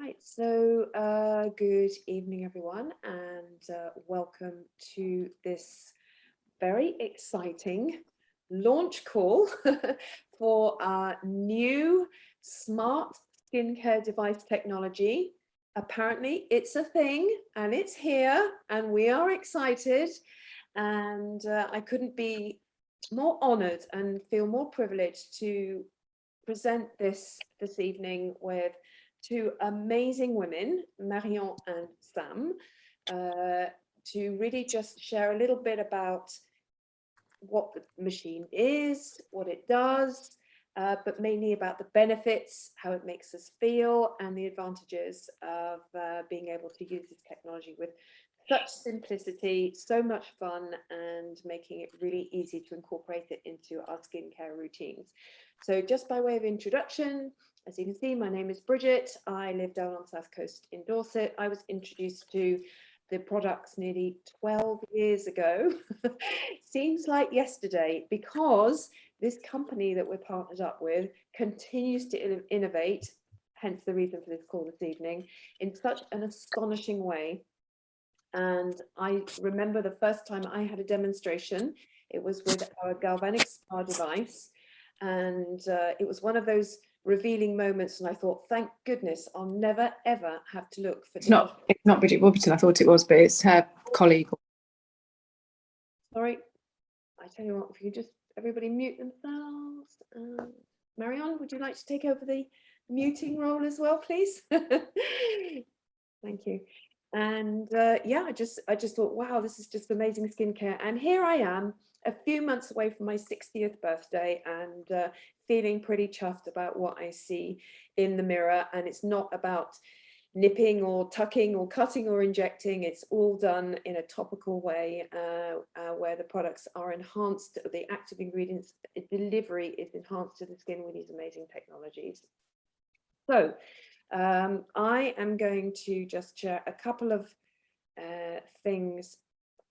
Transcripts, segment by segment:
Right, so good evening, everyone, and welcome to this very exciting launch call for our new smart skincare device technology. Apparently, it's a thing and it's here, and we are excited. And I couldn't be more honored and feel more privileged to present this evening with two amazing women, Marion and Sam, to really just share a little bit about what the machine is, what it does, but mainly about the benefits, how it makes us feel, and the advantages of being able to use this technology with such simplicity, so much fun, and making it really easy to incorporate it into our skincare routines. So just by way of introduction, as you can see, my name is Bridget. I live down on the South Coast in Dorset. I was introduced to the products nearly 12 years ago. Seems like yesterday, because this company that we're partnered up with continues to innovate, hence the reason for this call this evening, in such an astonishing way. And I remember the first time I had a demonstration, it was with our galvanic spa device. And it was one of those revealing moments. And I thought, thank goodness, I'll never, ever have to look for... It's not Bridget Warburton, I thought it was, but it's her colleague. Sorry, I tell you what, if you just everybody mute themselves. Marianne, would you like to take over the muting role as well, please? Thank you. And yeah, I just thought, wow, this is just amazing skincare. And here I am, a few months away from my 60th birthday, and feeling pretty chuffed about what I see in the mirror. And it's not about nipping or tucking or cutting or injecting. It's all done in a topical way, where the products are enhanced, the active ingredients delivery is enhanced to the skin with these amazing technologies. So I am going to just share a couple of things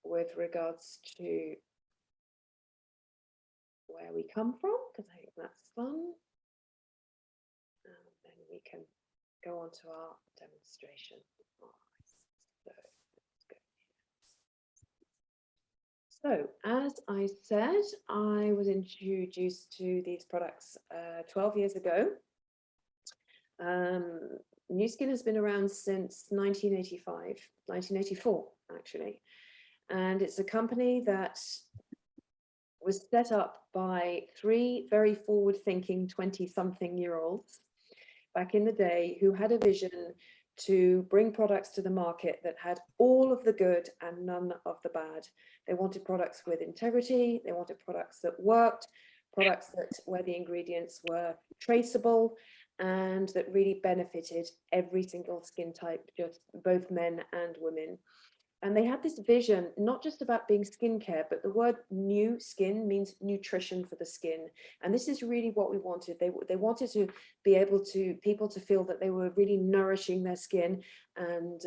with regards to where we come from, because I think that's fun. And then we can go on to our demonstration. So as I said, I was introduced to these products 12 years ago. Nu Skin has been around since 1984, actually. And it's a company that was set up by three very forward-thinking 20-something-year-olds back in the day who had a vision to bring products to the market that had all of the good and none of the bad. They wanted products with integrity, they wanted products that worked, products that where the ingredients were traceable, and that really benefited every single skin type, just both men and women. And they had this vision, not just about being skincare, but the word Nu Skin means nutrition for the skin. And this is really what we wanted. They wanted to be able to, people to feel that they were really nourishing their skin and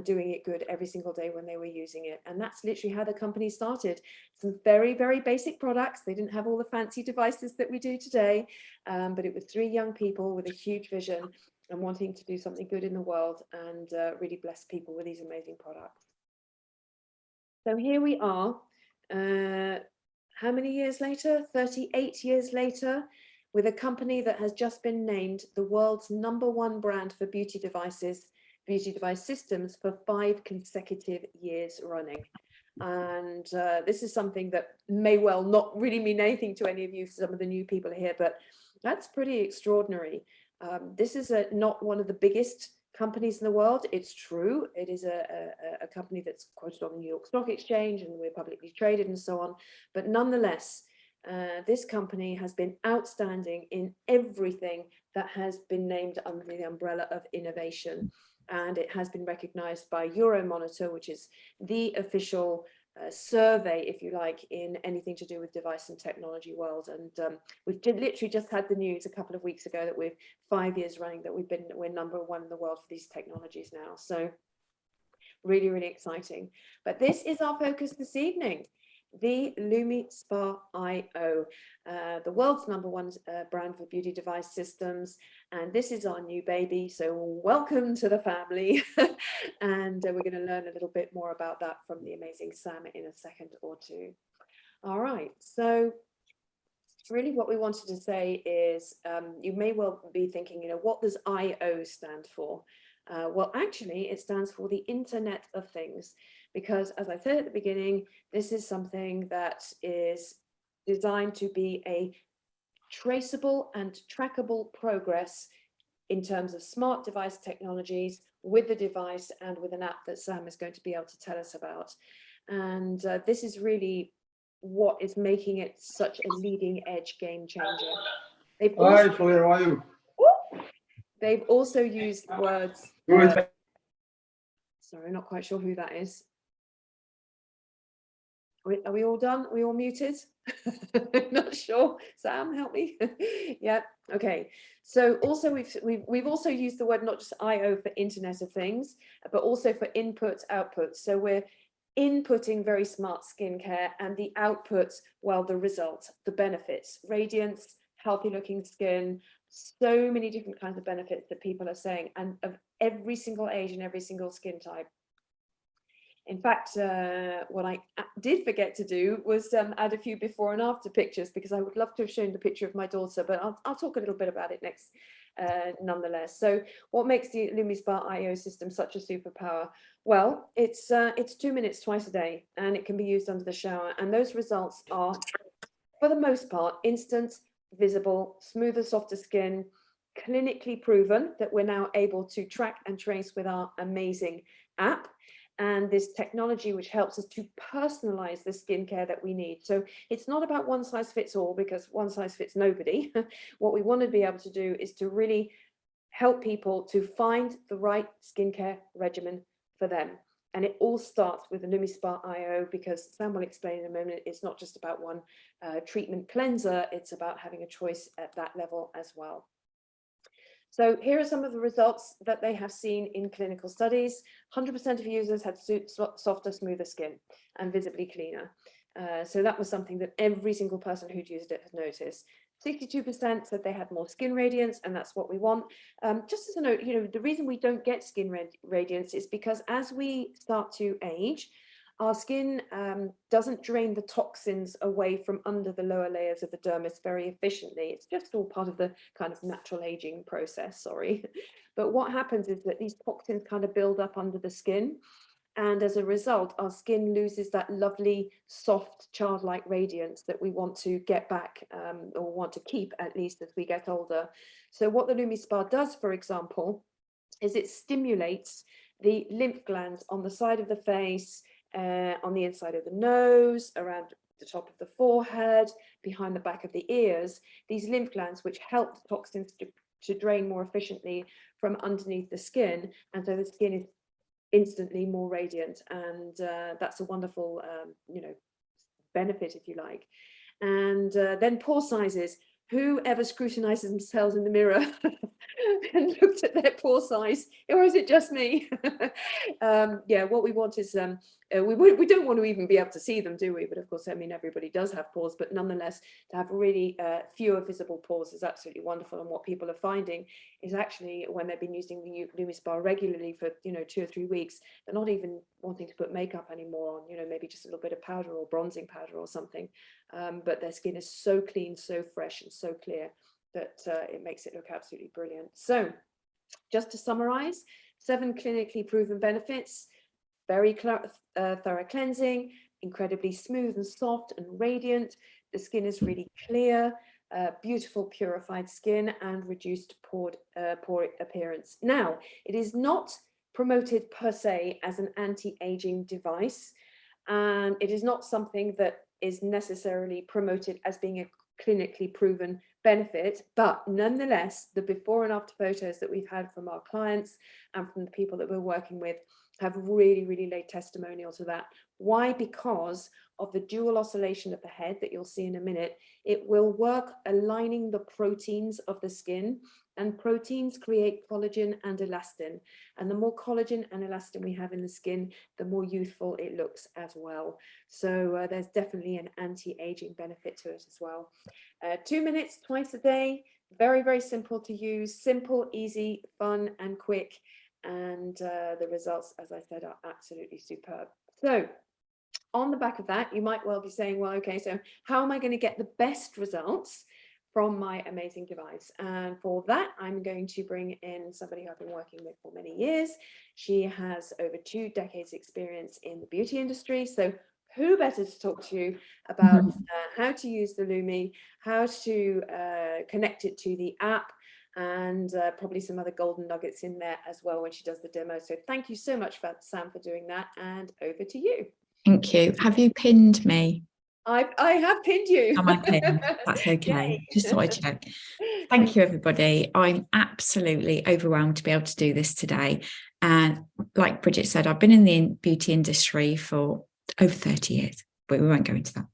doing it good every single day when they were using it. And that's literally how the company started. Some very, very basic products. They didn't have all the fancy devices that we do today, but it was three young people with a huge vision and wanting to do something good in the world and really bless people with these amazing products. So here we are, how many years later? 38 years later, with a company that has just been named the world's #1 brand for beauty device systems for 5 consecutive years running. And this is something that may well not really mean anything to any of you, some of the new people here, but that's pretty extraordinary. This is not one of the biggest companies in the world. It's true. It is a company that's quoted on the New York Stock Exchange, and we're publicly traded and so on. But nonetheless, this company has been outstanding in everything that has been named under the umbrella of innovation. And it has been recognized by Euromonitor, which is the official survey, if you like, in anything to do with device and technology world. And we've literally just had the news a couple of weeks ago that we're 5 years running that we're #1 in the world for these technologies now. So really, really exciting. But this is our focus this evening. the Lumispa IO, the world's #1 brand for beauty device systems. And this is our new baby. So welcome to the family. And we're going to learn a little bit more about that from the amazing Sam in a second or two. All right. So really what we wanted to say is, you may well be thinking, what does IO stand for? Well, actually, it stands for the Internet of Things, because as I said at the beginning, this is something that is designed to be a traceable and trackable progress in terms of smart device technologies with the device and with an app that Sam is going to be able to tell us about. And this is really what is making it such a leading edge game changer. They've also, Hi, Claire, how are you? they've also used words. Good. Sorry, not quite sure who that is. Are we all done? Are we all muted? Not sure. Sam, help me. Yeah. Okay. So also we've also used the word not just IO for Internet of Things, but also for input output. So we're inputting very smart skincare, and the outputs, well, the results, the benefits, radiance, healthy looking skin, so many different kinds of benefits that people are saying, and of every single age and every single skin type. In fact, what I did forget to do was add a few before and after pictures, because I would love to have shown the picture of my daughter, but I'll talk a little bit about it next nonetheless. So what makes the Lumispa IO system such a superpower? Well, it's 2 minutes twice a day, and it can be used under the shower. And those results are, for the most part, instant, visible, smoother, softer skin, clinically proven that we're now able to track and trace with our amazing app, and this technology which helps us to personalize the skincare that we need. So it's not about one size fits all, because one size fits nobody. What we want to be able to do is to really help people to find the right skincare regimen for them. And it all starts with the Lumispa IO, because Sam will explain in a moment, it's not just about one treatment cleanser, it's about having a choice at that level as well. So here are some of the results that they have seen in clinical studies. 100% of users had softer, smoother skin and visibly cleaner. So that was something that every single person who'd used it had noticed. 62% said they had more skin radiance, and that's what we want. Just as a note, the reason we don't get skin radiance is because as we start to age, our skin doesn't drain the toxins away from under the lower layers of the dermis very efficiently. It's just all part of the kind of natural aging process, sorry. But what happens is that these toxins kind of build up under the skin. And as a result, our skin loses that lovely, soft, childlike radiance that we want to get back, or want to keep at least as we get older. So what the Lumispa does, for example, is it stimulates the lymph glands on the side of the face, on the inside of the nose, around the top of the forehead, behind the back of the ears, these lymph glands which help the toxins to drain more efficiently from underneath the skin. And so the skin is instantly more radiant, and that's a wonderful benefit, if you like. And then pore sizes. Whoever scrutinizes themselves in the mirror and looked at their pore size, or is it just me? Yeah, what we want is we don't want to even be able to see them, do we? But of course, I mean, everybody does have pores, but nonetheless, to have really fewer visible pores is absolutely wonderful. And what people are finding is actually, when they've been using the Lumispa regularly for 2 or 3 weeks, they're not even wanting to put makeup anymore on, maybe just a little bit of powder or bronzing powder or something. But their skin is so clean, so fresh, and so clear that it makes it look absolutely brilliant. So just to summarize, 7 clinically proven benefits: very thorough cleansing, incredibly smooth and soft and radiant. The skin is really clear, beautiful purified skin, and reduced pore appearance. Now, it is not promoted per se as an anti-aging device, and it is not something that is necessarily promoted as being a clinically proven benefit, but nonetheless, the before and after photos that we've had from our clients and from the people that we're working with have really, really laid testimonial to that. Why? Because of the dual oscillation of the head that you'll see in a minute. It will work aligning the proteins of the skin And proteins create collagen and elastin. And the more collagen and elastin we have in the skin, the more youthful it looks as well. So there's definitely an anti-aging benefit to it as well. 2 minutes twice a day, very, very simple to use, simple, easy, fun, and quick. And the results, as I said, are absolutely superb. So on the back of that, you might well be saying, well, okay, so how am I going to get the best results from my amazing device? And for that, I'm going to bring in somebody who I've been working with for many years. She has over 2 decades experience in the beauty industry. So who better to talk to you about how to use the Lumi, how to connect it to the app, and probably some other golden nuggets in there as well when she does the demo. So thank you so much, Sam, for doing that, and over to you. Thank you. Have you pinned me? I have pinned you. Am I pinned? That's okay. Just thought I'd check. Thank you, everybody. I'm absolutely overwhelmed to be able to do this today. And like Bridget said, I've been in the beauty industry for over 30 years, but we won't go into that.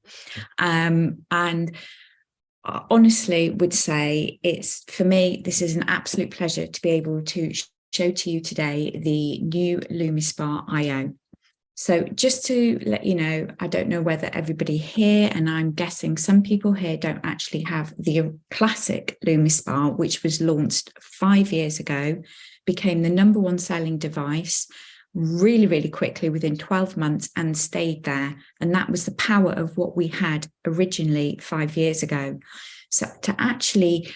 And I honestly would say it's, for me, this is an absolute pleasure to be able to show to you today the new Lumispa IO. So just to let you know, I don't know whether everybody here, and I'm guessing some people here don't actually have the classic Lumispa, which was launched 5 years ago, became the #1 selling device really, really quickly within 12 months and stayed there. And that was the power of what we had originally 5 years ago. So to actually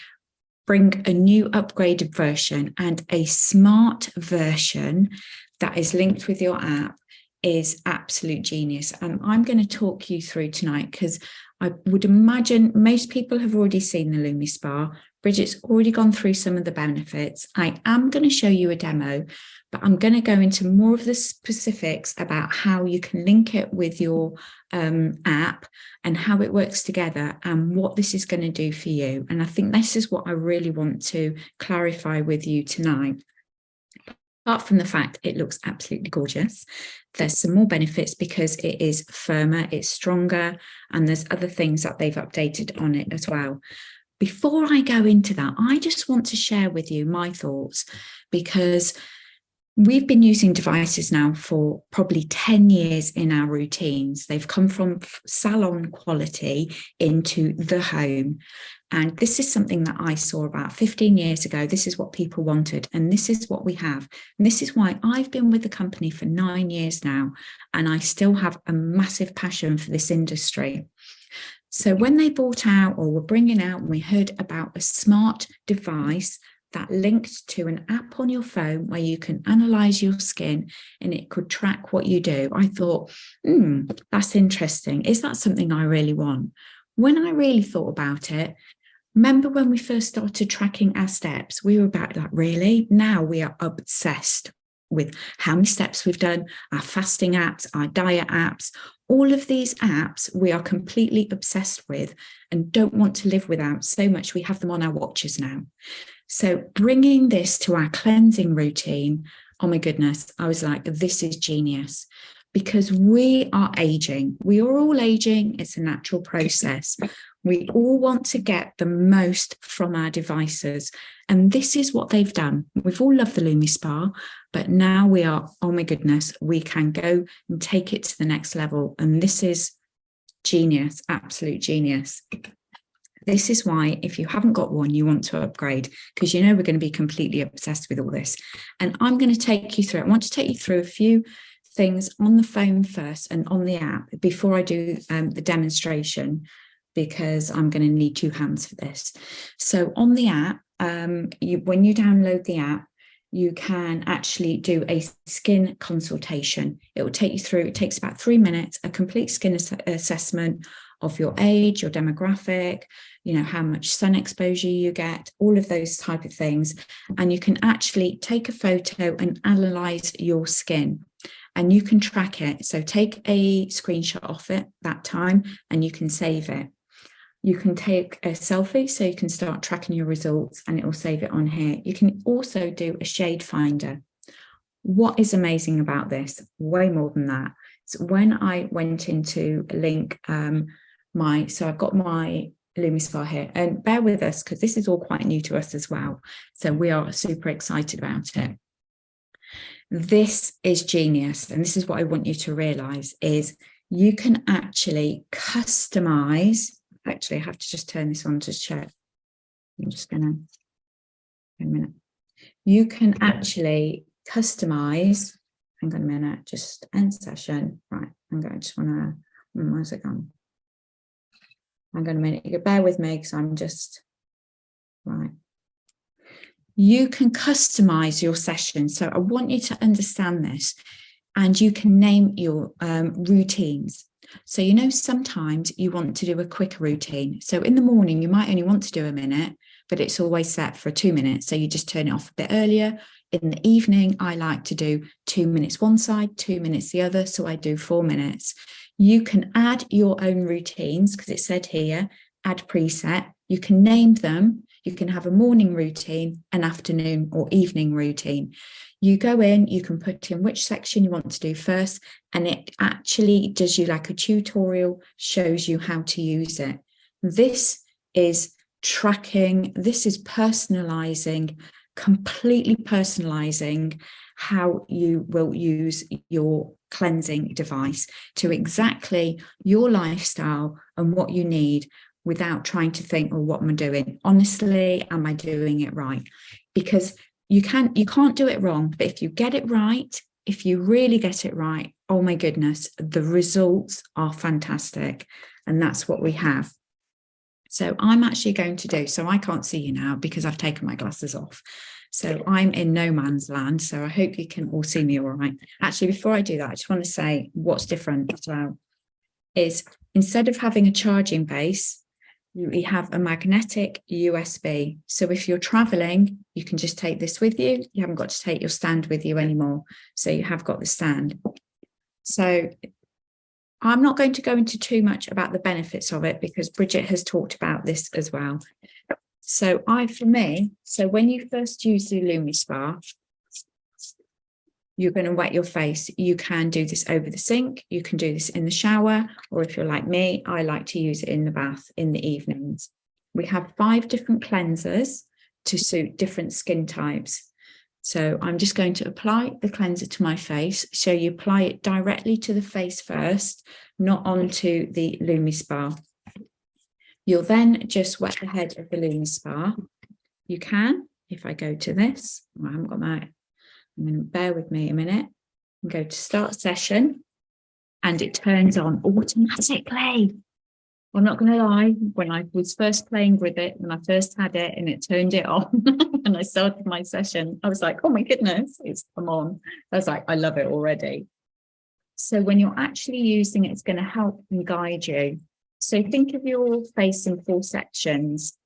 bring a new upgraded version and a smart version that is linked with your app is absolute genius. And I'm going to talk you through tonight, because I would imagine most people have already seen the Lumispa. Bridget's already gone through some of the benefits. I am going to show you a demo, but I'm going to go into more of the specifics about how you can link it with your app and how it works together and what this is going to do for you. And I think this is what I really want to clarify with you tonight. Apart from the fact it looks absolutely gorgeous, there's some more benefits because it is firmer, it's stronger, and there's other things that they've updated on it as well. Before I go into that, I just want to share with you my thoughts, because we've been using devices now for probably 10 years in our routines. They've come from salon quality into the home. And this is something that I saw about 15 years ago. This is what people wanted, and this is what we have. And this is why I've been with the company for 9 years now, and I still have a massive passion for this industry. So when they brought out, or were bringing out, and we heard about a smart device that linked to an app on your phone where you can analyze your skin and it could track what you do, I thought, that's interesting. Is that something I really want? When I really thought about it, remember when we first started tracking our steps, we were about like, really? Now we are obsessed with how many steps we've done, our fasting apps, our diet apps, all of these apps we are completely obsessed with and don't want to live without so much. We have them on our watches now. So bringing this to our cleansing routine, oh my goodness, I was like, this is genius, because we are aging. We are all aging. It's a natural process. We all want to get the most from our devices. And this is what they've done. We've all loved the Lumispa, but now we are, oh my goodness, we can go and take it to the next level. And this is genius, absolute genius. This is why, if you haven't got one, you want to upgrade, because you know we're going to be completely obsessed with all this. And I'm going to take you through, I want to take you through a few things on the phone first and on the app before I do the demonstration, because I'm going to need 2 hands for this. So on the app, when you download the app, you can actually do a skin consultation. It will take you through, it takes about 3 minutes, a complete skin assessment of your age, your demographic, you know, how much sun exposure you get, all of those type of things. And you can actually take a photo and analyze your skin, and you can track it. So take a screenshot of it that time and you can save it. You can take a selfie, so you can start tracking your results and it will save it on here. You can also do a shade finder. What is amazing about this, way more than that, so when I went into link so I've got my Lumispa here, and bear with us because this is all quite new to us as well. So we are super excited about it. This is genius. And this is what I want you to realize is you can actually customize. Actually, I have to just turn this on to check. I'm just going to, a minute. You can actually customize. Hang on a minute, just end session. Right, I just want to, where's it gone? Hang on a minute, you can bear with me because I'm just, right. You can customize your session. So I want you to understand this, and you can name your routines. So, you know, sometimes you want to do a quick routine. So in the morning, you might only want to do a minute, but it's always set for 2 minutes. So you just turn it off a bit earlier. In the evening, I like to do 2 minutes one side, 2 minutes the other. So I do 4 minutes. You can add your own routines because it said here, add preset. You can name them. You can have a morning routine, an afternoon or evening routine. You go in, you can put in which section you want to do first, and it actually does you like a tutorial, shows you how to use it. This is tracking, this is personalizing, completely personalizing how you will use your cleansing device to exactly your lifestyle and what you need, without trying to think, well, what am I doing? Honestly, am I doing it right? Because you can't do it wrong, but if you get it right, if you really get it right, oh my goodness, the results are fantastic. And that's what we have. So I'm actually going to do, so I can't see you now because I've taken my glasses off. So I'm in no man's land. So I hope you can all see me all right. Actually, before I do that, I just want to say what's different as well is instead of having a charging base, we have a magnetic USB. So if you're traveling, you can just take this with you. You haven't got to take your stand with you anymore. So you have got the stand. So I'm not going to go into too much about the benefits of it because Bridget has talked about this as well. So so when you first use the Lumispa, you're going to wet your face. You can do this over the sink. You can do this in the shower, or if you're like me, I like to use it in the bath in the evenings. We have 5 different cleansers to suit different skin types. So I'm just going to apply the cleanser to my face. So you apply it directly to the face first, not onto the Lumispa. You'll then just wet the head of the Lumispa. You can, if I go to this, I haven't got my, I'm going to bear with me a minute and go to start session, and it turns on automatically. I'm not going to lie, when I was first playing with it, when I first had it and it turned it on and I started my session, I was like, oh my goodness, it's come on. I was like, I love it already. So when you're actually using it, it's going to help and guide you. So think of your face in 4 sections.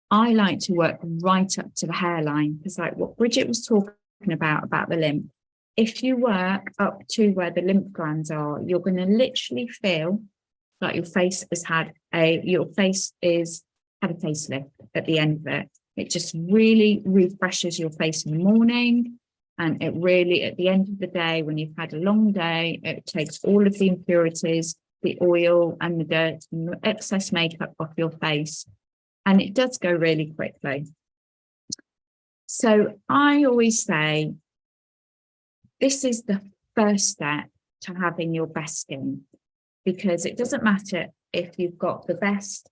I like to work right up to the hairline because like what Bridget was talking about the lymph. If you work up to where the lymph glands are, you're going to literally feel like your face has had a facelift at the end of it. It just really refreshes your face in the morning, and it really, at the end of the day, when you've had a long day, it takes all of the impurities, the oil and the dirt and the excess makeup off your face, and it does go really quickly. So I always say this is the first step to having your best skin, because it doesn't matter if you've got the best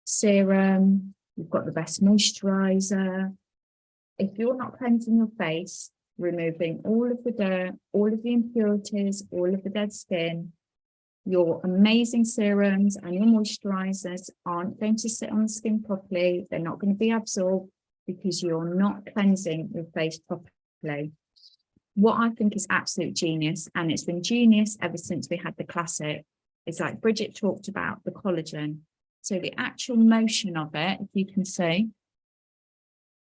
serum, you've got the best moisturizer. If you're not cleansing your face, removing all of the dirt, all of the impurities, all of the dead skin, your amazing serums and your moisturizers aren't going to sit on the skin properly. They're not going to be absorbed because you're not cleansing your face properly. What I think is absolute genius, and it's been genius ever since we had the classic, is like Bridget talked about the collagen. So the actual motion of it, if you can see,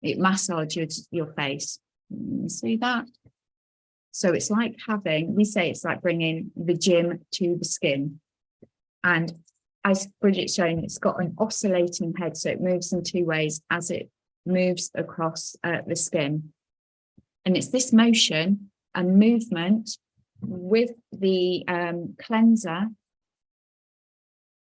it massages your face. You see that? So it's like we say it's like bringing the gym to the skin. And as Bridget's showing, it's got an oscillating head, so it moves in 2 ways as it moves across the skin. And it's this motion and movement with the cleanser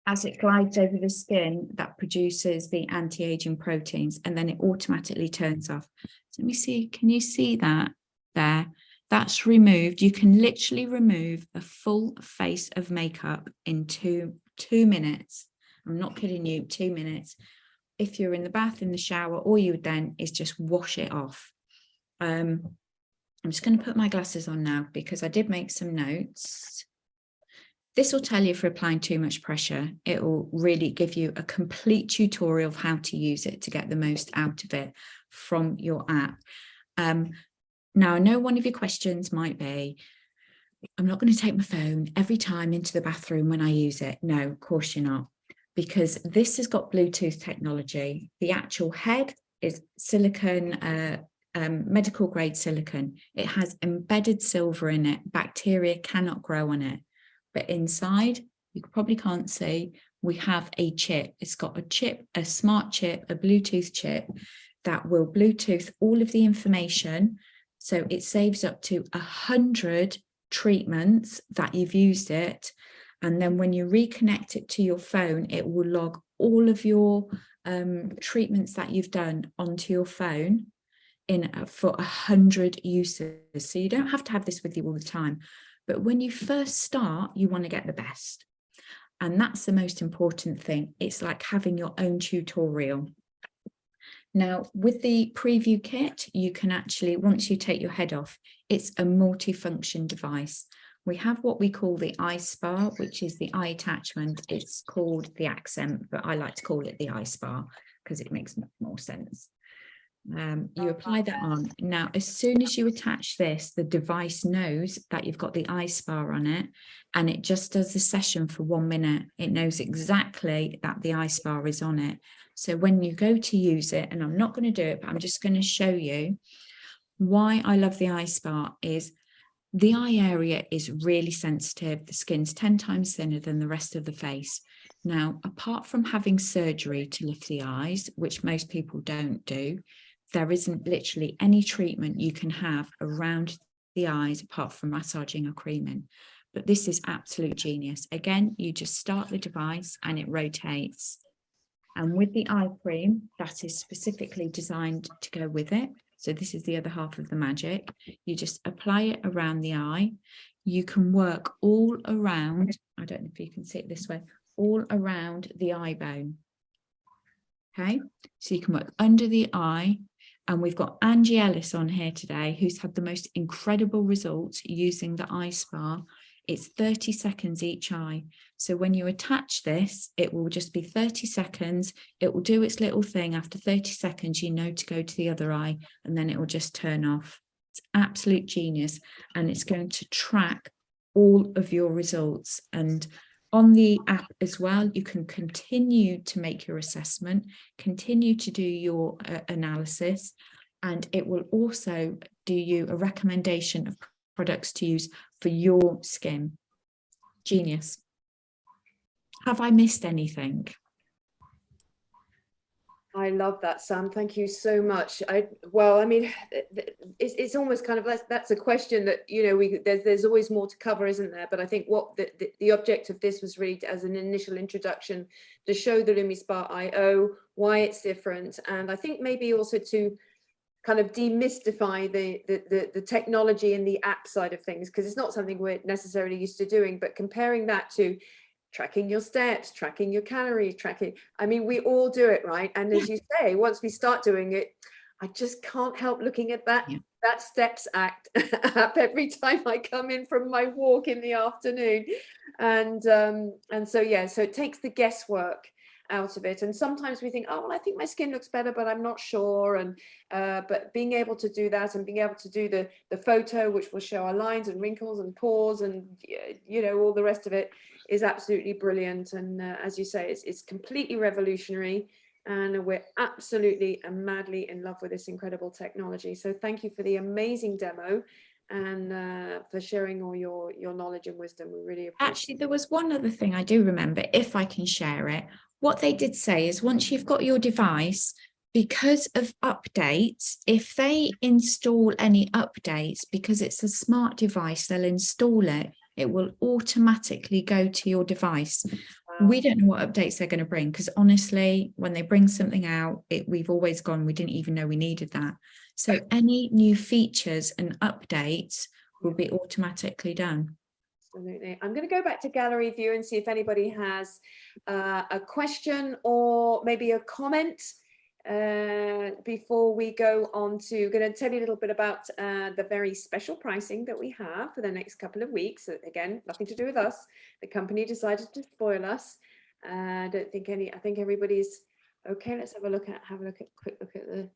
as it glides over the skin, that produces the anti-aging proteins, and then it automatically turns off. So let me see, can you see that there? That's removed. You can literally remove a full face of makeup in two minutes. I'm not kidding you, 2 minutes. If you're in the bath, in the shower, all you would then is just wash it off. I'm just going to put my glasses on now because I did make some notes. This will tell you if you're applying too much pressure. It will really give you a complete tutorial of how to use it to get the most out of it from your app. Now, I know one of your questions might be, I'm not going to take my phone every time into the bathroom when I use it. No, of course you're not, because this has got Bluetooth technology. The actual head is silicone, medical grade silicone. It has embedded silver in it. Bacteria cannot grow on it. But inside, you probably can't see, we have a chip. It's got a chip, a smart chip, a Bluetooth chip that will Bluetooth all of the information. So it saves up to 100 treatments that you've used it. And then when you reconnect it to your phone, it will log all of your treatments that you've done onto your phone for 100 uses. So you don't have to have this with you all the time. But when you first start, you want to get the best. And that's the most important thing. It's like having your own tutorial. Now, with the preview kit, you can actually, once you take your head off, it's a multifunction device. We have what we call the eye spa, which is the eye attachment. It's called the accent, but I like to call it the eye spa because it makes more sense. You apply that on. Now, as soon as you attach this, the device knows that you've got the eye spa on it, and it just does the session for 1 minute. It knows exactly that the eye spa is on it. So when you go to use it, and I'm not going to do it, but I'm just going to show you why I love the eye spa is the eye area is really sensitive. The skin's 10 times thinner than the rest of the face. Now, apart from having surgery to lift the eyes, which most people don't do, there isn't literally any treatment you can have around the eyes apart from massaging or creaming. But this is absolute genius. Again, you just start the device and it rotates. And with the eye cream, that is specifically designed to go with it. So this is the other half of the magic. You just apply it around the eye. You can work all around, I don't know if you can see it this way, all around the eye bone. Okay, so you can work under the eye. And we've got Angie Ellis on here today, who's had the most incredible results using the eye spa. It's 30 seconds each eye. So when you attach this, it will just be 30 seconds. It will do its little thing. After 30 seconds, you know to go to the other eye, and then it will just turn off. It's absolute genius. And it's going to track all of your results. And on the app as well, you can continue to make your assessment, continue to do your analysis, and it will also do you a recommendation of products to use for your skin. Genius. Have I missed anything? I love that, Sam. Thank you so much. Well, I mean, it's almost kind of that's a question that, you know, there's always more to cover, isn't there? But I think what the object of this was really as an initial introduction to show the Lumispa IO, why it's different, and I think maybe also to kind of demystify the technology and the app side of things, because it's not something we're necessarily used to doing. But comparing that to tracking your steps, tracking your calories, I mean, we all do it, right? And as you say, once we start doing it, I just can't help looking at that steps app every time I come in from my walk in the afternoon. And so, yeah, so it takes the guesswork out of it. And sometimes we think, oh, well, I think my skin looks better, but I'm not sure. And but being able to do that and being able to do the photo, which will show our lines and wrinkles and pores and, you know, all the rest of it, is absolutely brilliant. And as you say, it's completely revolutionary, and we're absolutely and madly in love with this incredible technology. So thank you for the amazing demo and for sharing all your knowledge and wisdom. We really appreciate it. Actually, there was one other thing I do remember, if I can share it. What they did say is once you've got your device, because of updates, if they install any updates, because it's a smart device, they'll install it. It will automatically go to your device. We don't know what updates they're going to bring, because honestly, when they bring something out, we've always gone, we didn't even know we needed that. So any new features and updates will be automatically done. Absolutely. I'm going to go back to gallery view and see if anybody has a question or maybe a comment before we go on to, going to tell you a little bit about the very special pricing that we have for the next couple of weeks. Again, nothing to do with us. The company decided to spoil us. I don't think I think everybody's okay. Let's have a quick look at the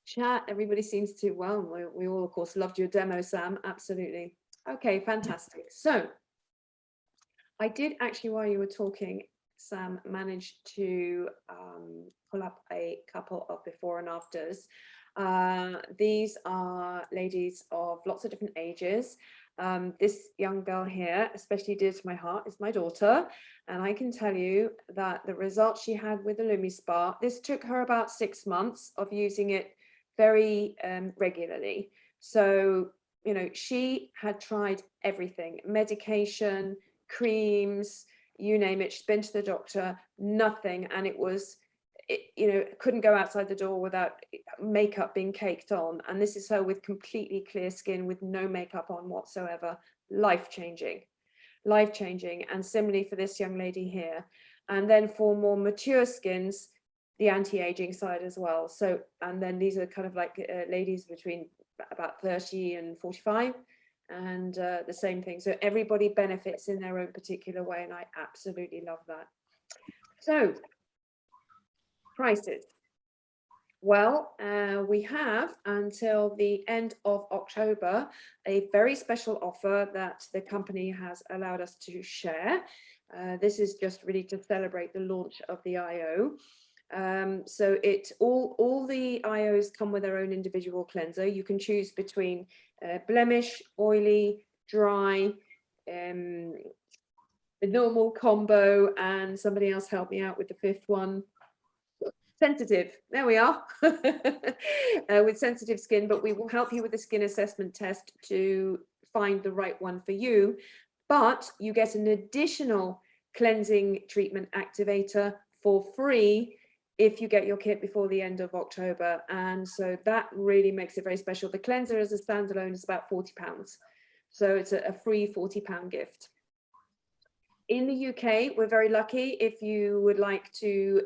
chat. Everybody seems to, well, we all of course loved your demo, Sam. Absolutely. Okay, fantastic. So I did actually, while you were talking, Sam, manage to pull up a couple of before and afters. These are ladies of lots of different ages. This young girl here, especially dear to my heart, is my daughter. And I can tell you that the results she had with the Lumispa, this took her about 6 months of using it very regularly. So, you know, she had tried everything, medication, creams, you name it. She's been to the doctor, nothing. And it was, you know, couldn't go outside the door without makeup being caked on. And this is her with completely clear skin with no makeup on whatsoever. Life-changing, life-changing. And similarly for this young lady here. And then for more mature skins, the anti-aging side as well. So, and then these are kind of like ladies between about 30 and 45. And the same thing. So everybody benefits in their own particular way. And I absolutely love that. So prices. Well, we have until the end of October a very special offer that the company has allowed us to share. This is just really to celebrate the launch of the IO. So all the IOs come with their own individual cleanser. You can choose between blemish, oily, dry, the normal combo, and somebody else help me out with the fifth one. Sensitive, there we are. With sensitive skin, but we will help you with the skin assessment test to find the right one for you. But you get an additional cleansing treatment activator for free if you get your kit before the end of October. And so that really makes it very special. The cleanser as a standalone is about £40. So it's a free £40 gift. In the UK, we're very lucky. If you would like to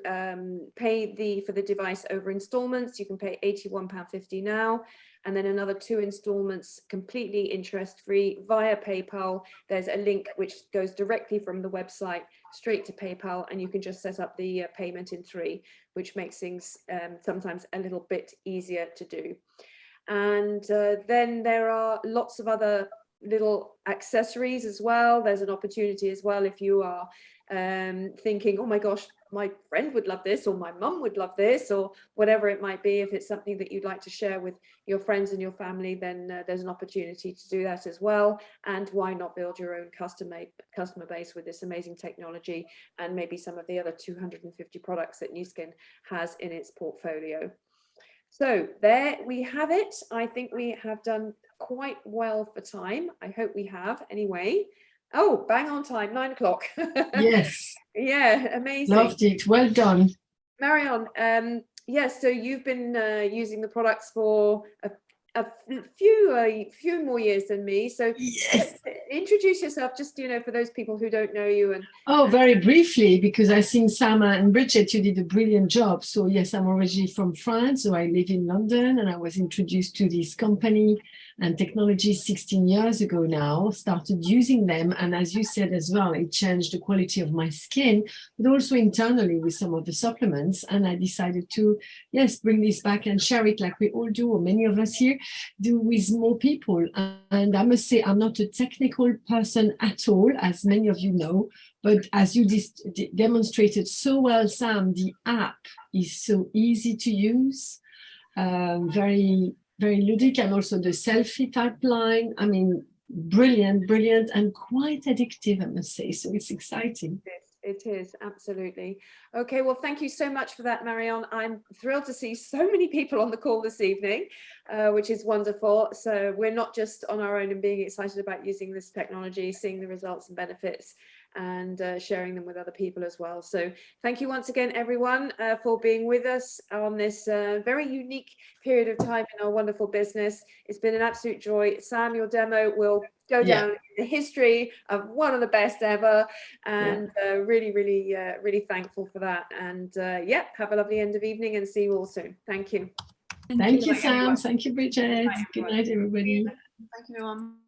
pay for the device over installments, you can pay £81.50 now, and then another 2 installments completely interest-free via PayPal. There's a link which goes directly from the website straight to PayPal, and you can just set up the payment in 3, which makes things sometimes a little bit easier to do. And then there are lots of other little accessories as well. There's an opportunity as well if you are thinking, oh my gosh, my friend would love this, or my mum would love this, or whatever it might be. If it's something that you'd like to share with your friends and your family, then there's an opportunity to do that as well. And why not build your own customer base with this amazing technology and maybe some of the other 250 products that Nu Skin has in its portfolio. So there we have it. I think we have done quite well for time. I hope we have anyway. Oh, bang on time, 9 o'clock. Yes. Yeah, amazing. Loved it. Well done. Marion, yes, so you've been using the products for a few more years than me. So yes, introduce yourself, just, you know, for those people who don't know you. And very briefly, because I think Sam and Bridget, you did a brilliant job. So yes, I'm originally from France, so I live in London, and I was introduced to this company and technology 16 years ago now, started using them. And as you said as well, it changed the quality of my skin, but also internally with some of the supplements. And I decided to, yes, bring this back and share it like we all do, or many of us here do, with more people. And I must say, I'm not a technical person at all, as many of you know, but as you demonstrated so well, Sam, the app is so easy to use, very ludic, and also the selfie type line. I mean, brilliant, and quite addictive, I must say. So it's exciting. It is, absolutely. Okay, well, thank you so much for that, Marion. I'm thrilled to see so many people on the call this evening, which is wonderful. So we're not just on our own and being excited about using this technology, seeing the results and benefits, and sharing them with other people as well. So thank you once again, everyone, for being with us on this very unique period of time in our wonderful business. It's been an absolute joy. Sam, your demo will go down in the history of one of the best ever, and really, really, really thankful for that. And have a lovely end of evening, and see you all soon. Thank you. Thank you, Sam. Thank you, Bridget. Good night, everybody. Thank you, everyone.